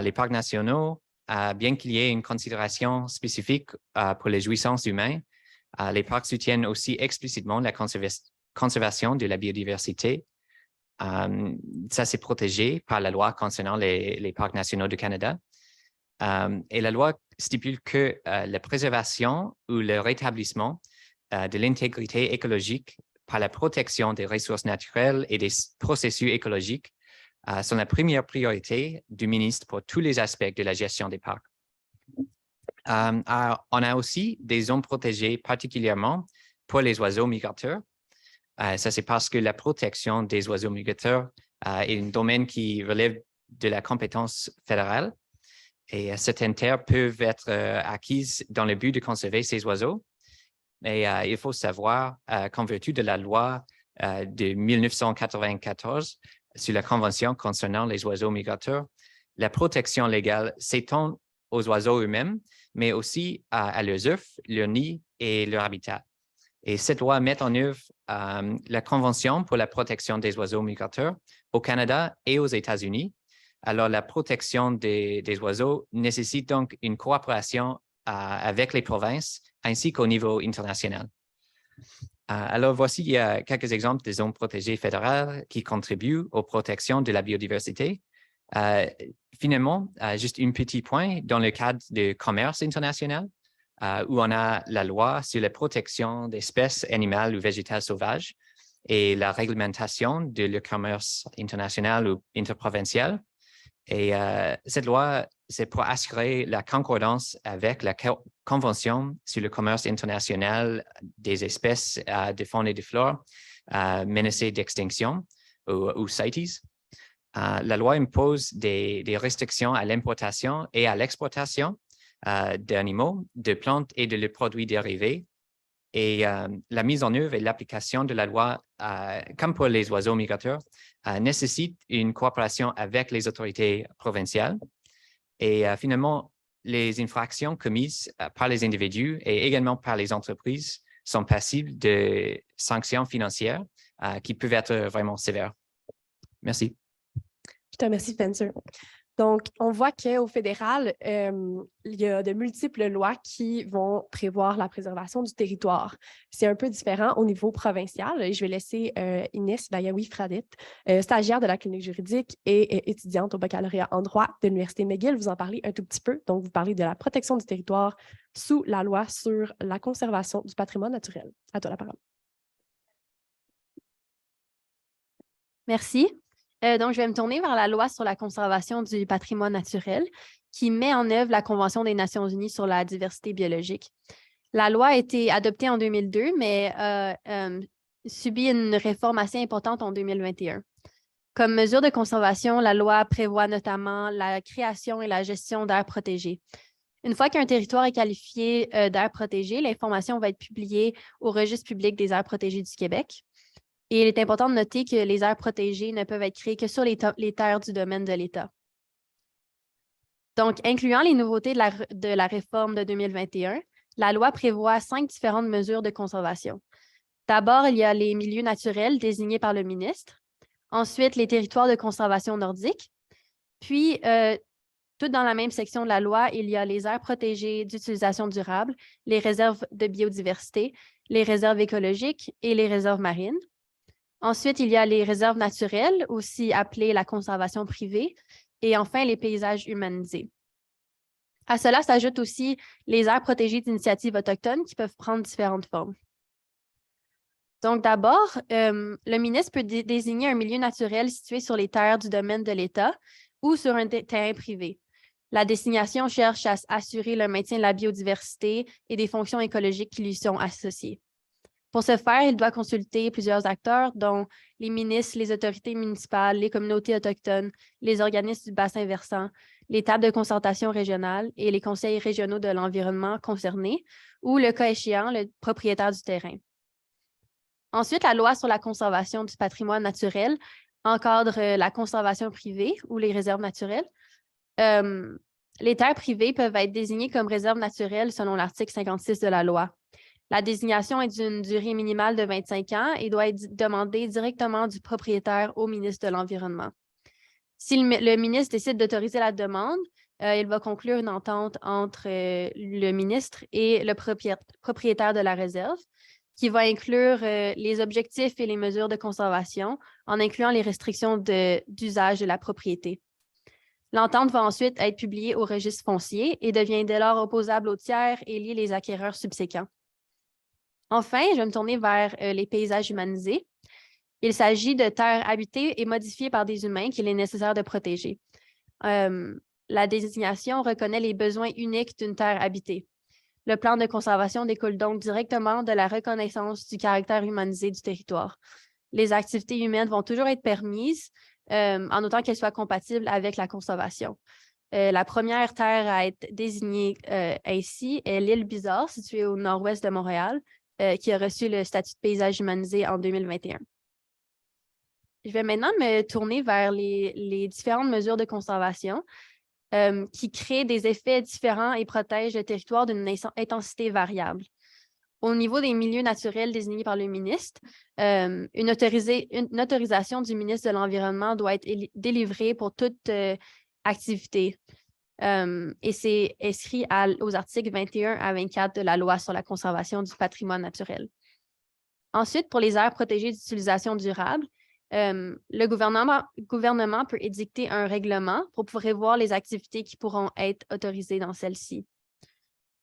Les parcs nationaux, bien qu'il y ait une considération spécifique pour les jouissances humaines, les parcs soutiennent aussi explicitement la conservation de la biodiversité. Ça, c'est protégé par la loi concernant les parcs nationaux du Canada. Et la loi stipule que la préservation ou le rétablissement de l'intégrité écologique par la protection des ressources naturelles et des processus écologiques sont la première priorité du ministre pour tous les aspects de la gestion des parcs. On a aussi des zones protégées particulièrement pour les oiseaux migrateurs. Ça, c'est parce que la protection des oiseaux migrateurs est un domaine qui relève de la compétence fédérale et certaines terres peuvent être acquises dans le but de conserver ces oiseaux. Mais il faut savoir qu'en vertu de la loi de 1994 sur la Convention concernant les oiseaux migrateurs, la protection légale s'étend aux oiseaux eux-mêmes, mais aussi à leurs œufs, leurs nids et leur habitat. Et cette loi met en œuvre la Convention pour la protection des oiseaux migrateurs au Canada et aux États-Unis. Alors, la protection des oiseaux nécessite donc une coopération avec les provinces ainsi qu'au niveau international. Alors, voici quelques exemples de zones protégées fédérales qui contribuent aux protections de la biodiversité. Finalement, juste un petit point dans le cadre du commerce international, où on a la loi sur la protection d'espèces animales ou végétales sauvages et la réglementation de le commerce international ou interprovincial. Et cette loi, c'est pour assurer la concordance avec la Convention sur le commerce international des espèces de faune et de flore menacées d'extinction ou CITES. La loi impose des restrictions à l'importation et à l'exportation d'animaux, de plantes et de leurs produits dérivés. Et la mise en œuvre et l'application de la loi, comme pour les oiseaux migrateurs, nécessite une coopération avec les autorités provinciales. Et finalement, les infractions commises par les individus et également par les entreprises sont passibles de sanctions financières qui peuvent être vraiment sévères. Merci. Je te remercie, Spencer. Donc, on voit qu'au fédéral, il y a de multiples lois qui vont prévoir la préservation du territoire. C'est un peu différent au niveau provincial. Et je vais laisser Inès Bayaoui-Fradette, stagiaire de la clinique juridique et étudiante au baccalauréat en droit de l'Université McGill, vous en parler un tout petit peu. Donc, vous parlez de la protection du territoire sous la loi sur la conservation du patrimoine naturel. À toi la parole. Merci. Donc, je vais me tourner vers la loi sur la conservation du patrimoine naturel qui met en œuvre la Convention des Nations unies sur la diversité biologique. La loi a été adoptée en 2002, mais subit une réforme assez importante en 2021. Comme mesure de conservation, la loi prévoit notamment la création et la gestion d'aires protégées. Une fois qu'un territoire est qualifié d'aire protégée, l'information va être publiée au Registre public des aires protégées du Québec. Et il est important de noter que les aires protégées ne peuvent être créées que sur les terres du domaine de l'État. Donc, incluant les nouveautés de la réforme de 2021, la loi prévoit 5 différentes mesures de conservation. D'abord, il y a les milieux naturels désignés par le ministre. Ensuite, les territoires de conservation nordiques. Puis, tout dans la même section de la loi, il y a les aires protégées d'utilisation durable, les réserves de biodiversité, les réserves écologiques et les réserves marines. Ensuite, il y a les réserves naturelles, aussi appelées la conservation privée, et enfin les paysages humanisés. À cela s'ajoutent aussi les aires protégées d'initiatives autochtones qui peuvent prendre différentes formes. Donc d'abord, le ministre peut désigner un milieu naturel situé sur les terres du domaine de l'État ou sur un terrain privé. La désignation cherche à assurer le maintien de la biodiversité et des fonctions écologiques qui lui sont associées. Pour ce faire, il doit consulter plusieurs acteurs, dont les ministres, les autorités municipales, les communautés autochtones, les organismes du bassin versant, les tables de concertation régionales et les conseils régionaux de l'environnement concernés, ou, le cas échéant, le propriétaire du terrain. Ensuite, la loi sur la conservation du patrimoine naturel encadre la conservation privée ou les réserves naturelles. Les terres privées peuvent être désignées comme réserves naturelles selon l'article 56 de la loi. La désignation est d'une durée minimale de 25 ans et doit être demandée directement du propriétaire au ministre de l'Environnement. Si le ministre décide d'autoriser la demande, il va conclure une entente entre le ministre et le propriétaire de la réserve, qui va inclure les objectifs et les mesures de conservation, en incluant les restrictions d'usage de la propriété. L'entente va ensuite être publiée au registre foncier et devient dès lors opposable aux tiers et lie les acquéreurs subséquents. Enfin, je vais me tourner vers les paysages humanisés. Il s'agit de terres habitées et modifiées par des humains qu'il est nécessaire de protéger. La désignation reconnaît les besoins uniques d'une terre habitée. Le plan de conservation découle donc directement de la reconnaissance du caractère humanisé du territoire. Les activités humaines vont toujours être permises, en autant qu'elles soient compatibles avec la conservation. La première terre à être désignée ainsi est l'île Bizarre, située au nord-ouest de Montréal, qui a reçu le statut de paysage humanisé en 2021. Je vais maintenant me tourner vers les différentes mesures de conservation qui créent des effets différents et protègent le territoire d'une intensité variable. Au niveau des milieux naturels désignés par le ministre, une autorisation du ministre de l'Environnement doit être délivrée pour toute activité. Et c'est inscrit aux articles 21 à 24 de la loi sur la conservation du patrimoine naturel. Ensuite, pour les aires protégées d'utilisation durable, le gouvernement peut édicter un règlement pour prévoir les activités qui pourront être autorisées dans celles-ci.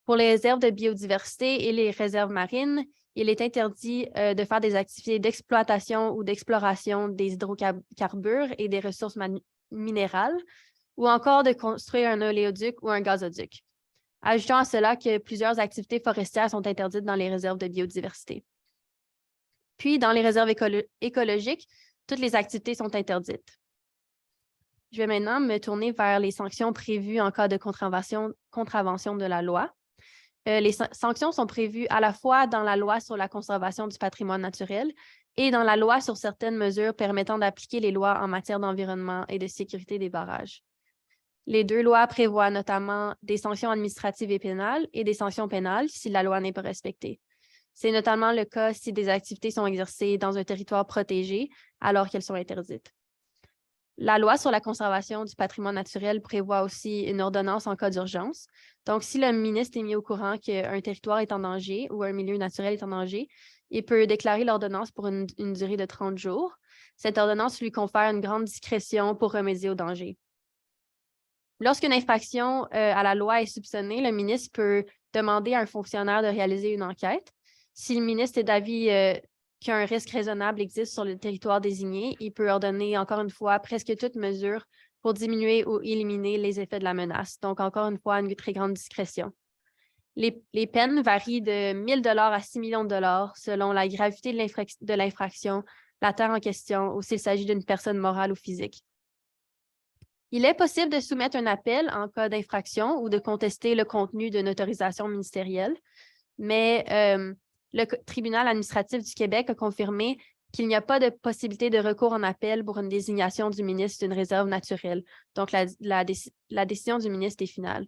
Pour les réserves de biodiversité et les réserves marines, il est interdit de faire des activités d'exploitation ou d'exploration des hydrocarbures et des ressources minérales, ou encore de construire un oléoduc ou un gazoduc. Ajoutons à cela que plusieurs activités forestières sont interdites dans les réserves de biodiversité. Puis, dans les réserves écologiques, toutes les activités sont interdites. Je vais maintenant me tourner vers les sanctions prévues en cas de contravention de la loi. Les sanctions sont prévues à la fois dans la loi sur la conservation du patrimoine naturel et dans la loi sur certaines mesures permettant d'appliquer les lois en matière d'environnement et de sécurité des barrages. Les deux lois prévoient notamment des sanctions administratives et pénales et des sanctions pénales si la loi n'est pas respectée. C'est notamment le cas si des activités sont exercées dans un territoire protégé alors qu'elles sont interdites. La loi sur la conservation du patrimoine naturel prévoit aussi une ordonnance en cas d'urgence. Donc, si le ministre est mis au courant qu'un territoire est en danger ou un milieu naturel est en danger, il peut déclarer l'ordonnance pour une durée de 30 jours. Cette ordonnance lui confère une grande discrétion pour remédier au danger. Lorsqu'une infraction à la loi est soupçonnée, le ministre peut demander à un fonctionnaire de réaliser une enquête. Si le ministre est d'avis qu'un risque raisonnable existe sur le territoire désigné, il peut ordonner, encore une fois, presque toute mesure pour diminuer ou éliminer les effets de la menace. Donc, encore une fois, une très grande discrétion. Les peines varient de 1 000 à 6 millions de dollars selon la gravité de l'infraction, la terre en question ou s'il s'agit d'une personne morale ou physique. Il est possible de soumettre un appel en cas d'infraction ou de contester le contenu d'une autorisation ministérielle, mais le tribunal administratif du Québec a confirmé qu'il n'y a pas de possibilité de recours en appel pour une désignation du ministre d'une réserve naturelle. Donc, la décision du ministre est finale.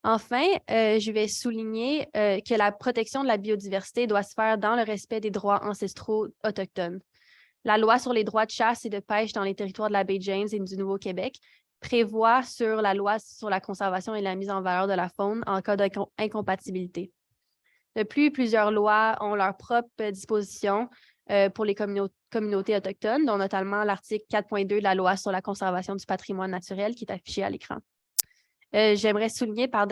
Enfin, je vais souligner que la protection de la biodiversité doit se faire dans le respect des droits ancestraux autochtones. La loi sur les droits de chasse et de pêche dans les territoires de la baie James et du Nouveau-Québec prévoit sur la loi sur la conservation et la mise en valeur de la faune en cas d'incompatibilité. De plus, plusieurs lois ont leurs propres dispositions pour les communautés autochtones, dont notamment l'article 4.2 de la loi sur la conservation du patrimoine naturel qui est affiché à l'écran. J'aimerais souligner par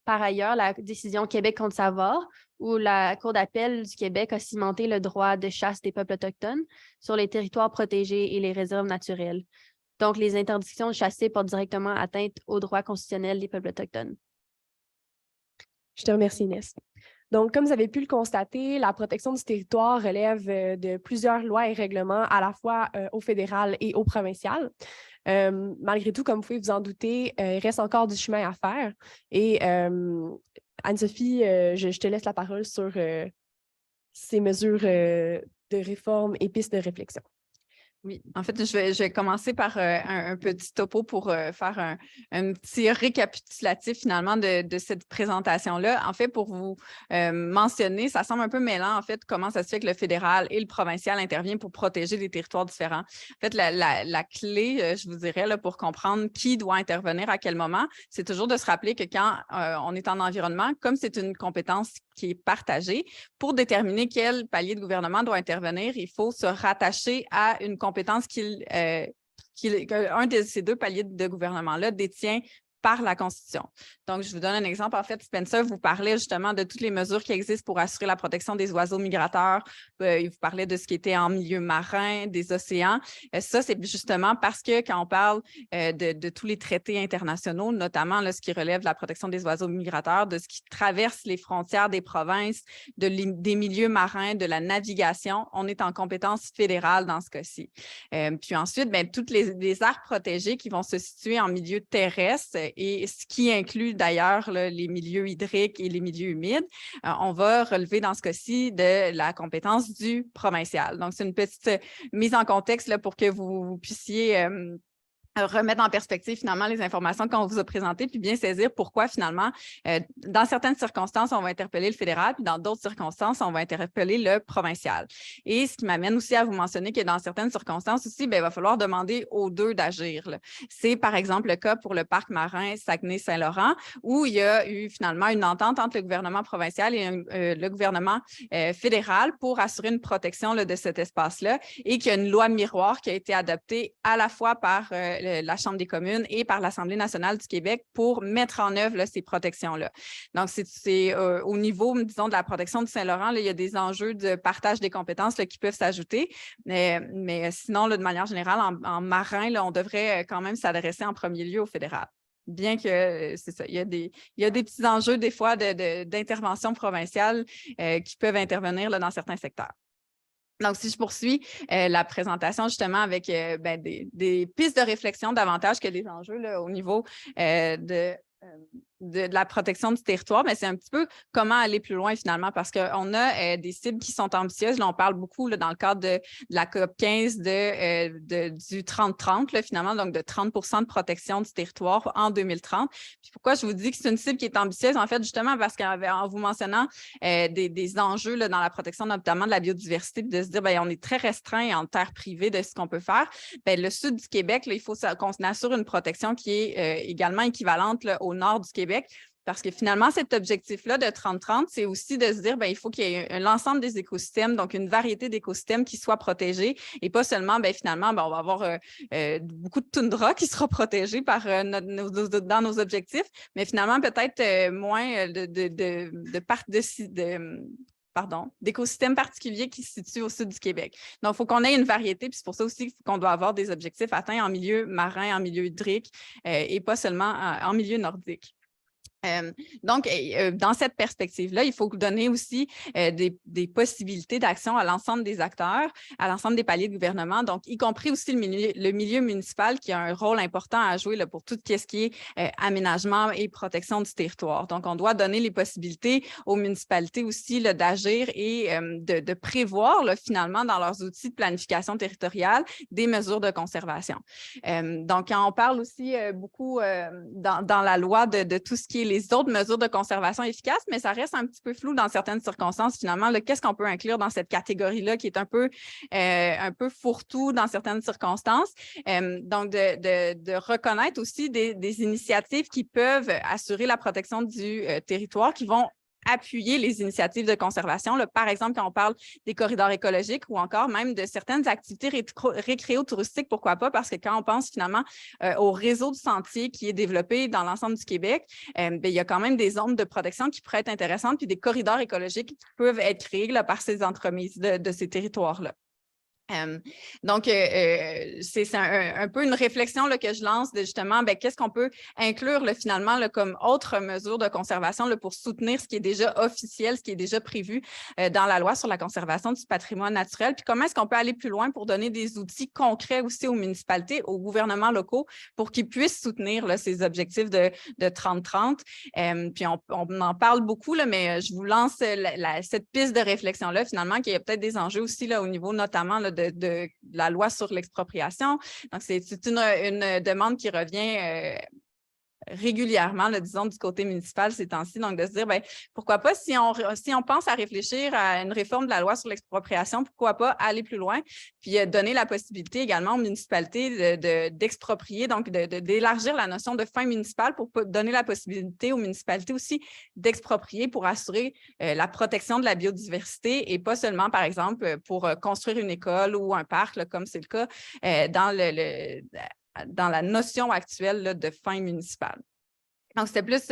ailleurs la décision Québec contre Savard, où la Cour d'appel du Québec a cimenté le droit de chasse des peuples autochtones sur les territoires protégés et les réserves naturelles. Donc, les interdictions de chasser portent directement atteinte aux droits constitutionnels des peuples autochtones. Je te remercie, Inès. Donc, comme vous avez pu le constater, la protection du territoire relève de plusieurs lois et règlements, à la fois au fédéral et au provincial. Malgré tout, comme vous pouvez vous en douter, il reste encore du chemin à faire. Et Anne-Sophie, je te laisse la parole sur ces mesures de réforme et pistes de réflexion. Oui, en fait, je vais commencer par un petit topo pour faire un petit récapitulatif finalement de cette présentation-là. En fait, pour vous mentionner, ça semble un peu mêlant, en fait, comment ça se fait que le fédéral et le provincial interviennent pour protéger des territoires différents. En fait, la clé, je vous dirais, là, pour comprendre qui doit intervenir à quel moment, c'est toujours de se rappeler que quand on est en environnement, comme c'est une compétence qui est partagée, pour déterminer quel palier de gouvernement doit intervenir, il faut se rattacher à une compétence qu'un de ces deux paliers de gouvernement-là détient par la Constitution. Donc, je vous donne un exemple. En fait, Spencer vous parlait justement de toutes les mesures qui existent pour assurer la protection des oiseaux migrateurs. Il vous parlait de ce qui était en milieu marin, des océans. Ça, c'est justement parce que quand on parle de tous les traités internationaux, notamment là, ce qui relève de la protection des oiseaux migrateurs, de ce qui traverse les frontières des provinces, des milieux marins, de la navigation, on est en compétence fédérale dans ce cas-ci. Puis ensuite, toutes les aires protégées qui vont se situer en milieu terrestre, et ce qui inclut d'ailleurs les milieux hydriques et les milieux humides, on va relever dans ce cas-ci de la compétence du provincial. Donc, c'est une petite mise en contexte là, pour que vous puissiez remettre en perspective finalement les informations qu'on vous a présentées, puis bien saisir pourquoi finalement, dans certaines circonstances, on va interpeller le fédéral, puis dans d'autres circonstances, on va interpeller le provincial. Et ce qui m'amène aussi à vous mentionner que dans certaines circonstances aussi, il va falloir demander aux deux d'agir. C'est par exemple le cas pour le parc marin Saguenay-Saint-Laurent, où il y a eu finalement une entente entre le gouvernement provincial et le gouvernement fédéral pour assurer une protection là, de cet espace-là, et qu'il y a une loi miroir qui a été adoptée à la fois par la Chambre des communes et par l'Assemblée nationale du Québec pour mettre en œuvre là, ces protections-là. Donc, c'est au niveau, disons, de la protection du Saint-Laurent, il y a des enjeux de partage des compétences là, qui peuvent s'ajouter. Mais sinon, là, de manière générale, en marin, là, on devrait quand même s'adresser en premier lieu au fédéral. Bien que, c'est ça, il y a des petits enjeux des fois d'intervention provinciale qui peuvent intervenir là, dans certains secteurs. Donc, si je poursuis la présentation justement avec des pistes de réflexion davantage que des enjeux là, au niveau de la protection du territoire, mais c'est un petit peu comment aller plus loin finalement, parce qu'on a des cibles qui sont ambitieuses. Là, on parle beaucoup là, dans le cadre de la COP 15 du 30-30, là, finalement, donc de 30 de protection du territoire en 2030. Puis pourquoi je vous dis que c'est une cible qui est ambitieuse? En fait, justement, parce qu'en vous mentionnant des enjeux là, dans la protection notamment de la biodiversité, puis de se dire, bien, on est très restreint en terre privée de ce qu'on peut faire. Bien, le sud du Québec, là, il faut qu'on assure une protection qui est également équivalente là, au nord du Québec. Parce que finalement, cet objectif-là de 30-30, c'est aussi de se dire, bien, il faut qu'il y ait l'ensemble des écosystèmes, donc une variété d'écosystèmes qui soient protégés et pas seulement, bien, finalement, bien, on va avoir beaucoup de toundra qui sera protégé par, dans nos objectifs, mais finalement, peut-être moins d'écosystèmes particuliers qui se situent au sud du Québec. Donc, il faut qu'on ait une variété, puis c'est pour ça aussi qu'on doit avoir des objectifs atteints en milieu marin, en milieu hydrique et pas seulement en milieu nordique. Donc, dans cette perspective-là, il faut donner aussi des possibilités d'action à l'ensemble des acteurs, à l'ensemble des paliers de gouvernement, donc y compris aussi le milieu municipal qui a un rôle important à jouer là, pour tout ce qui est aménagement et protection du territoire. Donc, on doit donner les possibilités aux municipalités aussi d'agir et de prévoir là, finalement dans leurs outils de planification territoriale des mesures de conservation. Donc, quand on parle aussi beaucoup dans la loi de tout ce qui est les autres mesures de conservation efficaces, mais ça reste un petit peu flou dans certaines circonstances. Finalement, qu'est-ce qu'on peut inclure dans cette catégorie-là qui est un peu fourre-tout dans certaines circonstances? Donc, de reconnaître aussi des initiatives qui peuvent assurer la protection du territoire, qui vont appuyer les initiatives de conservation. Là, par exemple, quand on parle des corridors écologiques ou encore même de certaines activités récréotouristiques, pourquoi pas? Parce que quand on pense finalement au réseau de sentiers qui est développé dans l'ensemble du Québec, bien, il y a quand même des zones de protection qui pourraient être intéressantes, puis des corridors écologiques qui peuvent être créés là, par ces entreprises de ces territoires-là. Donc, c'est un peu une réflexion là, que je lance de justement, bien, qu'est-ce qu'on peut inclure là, finalement là, comme autre mesure de conservation là, pour soutenir ce qui est déjà officiel, ce qui est déjà prévu dans la loi sur la conservation du patrimoine naturel. Puis comment est-ce qu'on peut aller plus loin pour donner des outils concrets aussi aux municipalités, aux gouvernements locaux pour qu'ils puissent soutenir là, ces objectifs de 30-30. Puis on en parle beaucoup, là, mais je vous lance cette piste de réflexion-là, finalement, qu'il y a peut-être des enjeux aussi là, au niveau notamment là, de la loi sur l'expropriation. Donc, c'est une demande qui revient régulièrement, là, disons, du côté municipal ces temps-ci. Donc, de se dire, bien, pourquoi pas, si on pense à réfléchir à une réforme de la loi sur l'expropriation, pourquoi pas aller plus loin, puis donner la possibilité également aux municipalités d'exproprier, donc d'élargir la notion de fin municipale pour donner la possibilité aux municipalités aussi d'exproprier pour assurer la protection de la biodiversité et pas seulement, par exemple, pour construire une école ou un parc, là, comme c'est le cas dans la notion actuelle là, de fin municipale. Donc, c'était plus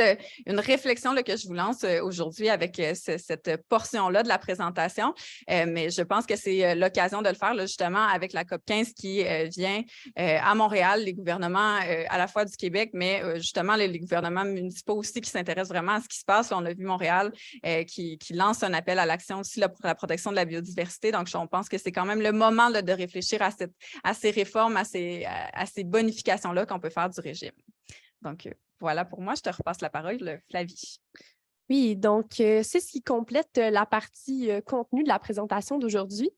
une réflexion là, que je vous lance aujourd'hui avec cette portion-là de la présentation. Mais je pense que c'est l'occasion de le faire là, justement avec la COP 15 qui vient à Montréal, les gouvernements à la fois du Québec, mais justement les gouvernements municipaux aussi qui s'intéressent vraiment à ce qui se passe. Là, on a vu Montréal qui lance un appel à l'action aussi là, pour la protection de la biodiversité. Donc, on pense que c'est quand même le moment là, de réfléchir à ces réformes, à ces bonifications-là qu'on peut faire du régime. Donc, voilà pour moi. Je te repasse la parole, Flavie. Oui, donc c'est ce qui complète la partie contenu de la présentation d'aujourd'hui.